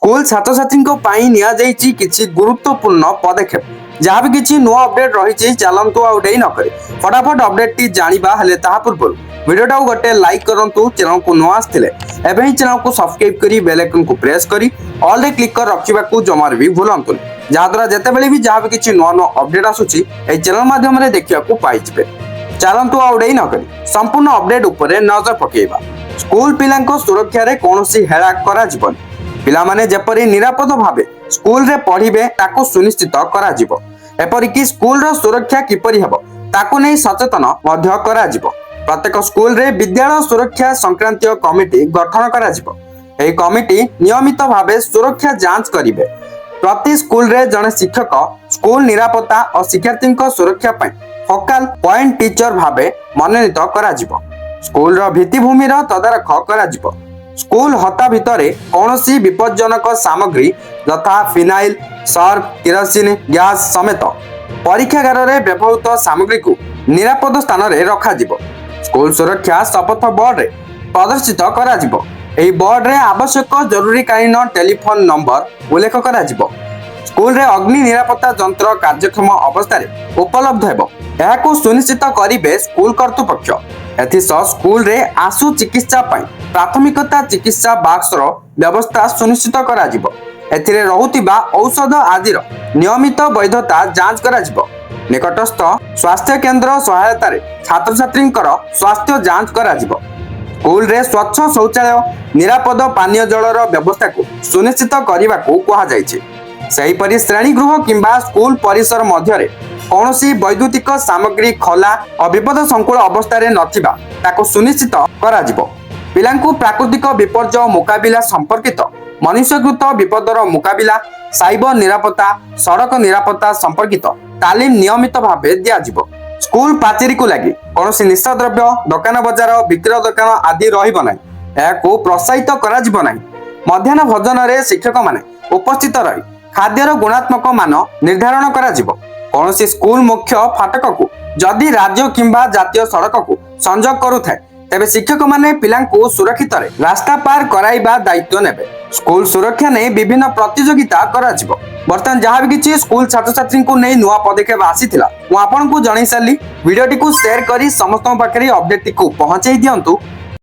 School छात्र छात्री निजी किसी गुरुत्वपूर्ण पदक्षेप जहाँ भी किसी नुआ अपडेट रही चलतु आउ डेरी नक फटाफट अपडेट टी जाना हेले पूर्व वीडियो गोटे लाइक करूँ चैनल को नुआ आसते चैनल को सब्सक्राइब कर बेल आइकन को प्रेस कर ऑल रे क्लिक कर रखा जमार भी भूलु जहाद्वारा जितेबाला भी जहाँ भी किसी नुआ नुआ अपडेट आसूसी चैनल माध्यम देखा पाइबे। चलतु आउ डेरी नक संपूर्ण अपडेट उपरे नजर पकेबा। स्कूल पिला सुरक्षा रे कौन हेला करा पिलामाने जेपरी निरापद भावे स्कूल रे पढ़िबे ताको सुनिश्चित करा जिवो। एपरिकी स्कूल रो सुरक्षा किपरि हेबो ताको नै सचेतन मध्य करा जिवो। प्रत्येक स्कूल रे विद्यालय सुरक्षा संक्रांतीय कमिटी गठन करा जिवो। एही कमिटी नियमित भावे सुरक्षा जांच करिवे। प्रति स्कूल रे जने शिक्षक स्कूल निरापत्ता और शिक्षार्थी सुरक्षा पई फोकल पॉइंट टीचर भावे मनोनीत करा जिवो। स्कूल रो भित्तिभूमि रो तदारख करा जिवो। स्कूल हता भितरे कौनसी विपज्जनक सामग्री यथा फिनाइल सर्फ केरोसिन गैस समेत परीक्षागार में व्यवहृत सामग्री को निरापद स्थान में रखा जिवो। स्कूल सुरक्षा शपथ बोर्ड रे प्रदर्शित करा जिवो। एही बोर्ड रे आवश्यक जरूरीकालीन टेलीफोन नंबर उल्लेख करा जिवो। स्कूल रे अग्नि निरापत्ता यंत्र कार्यक्षम अवस्था रे उपलब्ध हेबो एहाको सुनिश्चित करिवे स्कूल कर्तृपक्ष। एथिसह स्कूल रे आशु चिकित्सा पई प्राथमिकता चिकित्सा बॉक्स रो व्यवस्था सुनिश्चित करा जिवो। एथिरे रहुतिबा औषध आदि रो नियमित वैधता जांच करा जिवो। निकटस्थ स्वास्थ्य केंद्र सहायता रे छात्र छात्रींकर स्वास्थ्य जांच करा जिवो। स्कूल रे स्वच्छ शौचालय निरापद पानीय जलर व्यवस्था को सुनिश्चित करने को कहा जायछि। सेहीपरि श्रेणी गृह किंबा स्कूल परिसर मध्य कौनसी वैद्युतिक सामग्री खोला और विपद संकुल अवस्था नथिबा ताको सुनिश्चित करा जिवो। पिलांकु प्राकृतिक विपर्यय मुकाबिला संपर्कित मनुष्यकृत विपदर मुकाबिला साइबर निरापत्ता सड़क निरापत्ता संपर्कित तालीम नियमित भावे दिया जिवो। स्कूल पाचेरी को लगी कौनसी निशा द्रव्य दुकान बजार विक्रय दुकान आदि रहिबो नाही एहाको प्रोत्साहित करा जिवो नाही। मध्याह्न भोजन रे शिक्षक माने उपस्थित रही खाद्यर गुणात्मक मान निर्धारण करा जिवो। कौनसी स्कूल मुख्य फाटक को जदि राज्य किंबा जातीय सड़क को संजोग करुथाए तेबे शिक्षक माने पिलांकु सुरक्षित रे रास्ता पार कराइबा दायित्व नेबे। स्कूल सुरक्षा ने विभिन्न प्रतियोगिता करा जिवो। बर्तमान जहाँ भी किसी स्कूल छात्र छात्री को नहीं नुआ पदक्षेप आसीथिला मु आपन को जणाई सारली। वीडियो टी को शेयर करी समस्त पाखरे अपडेट टी को पहुंचाई दियंतु।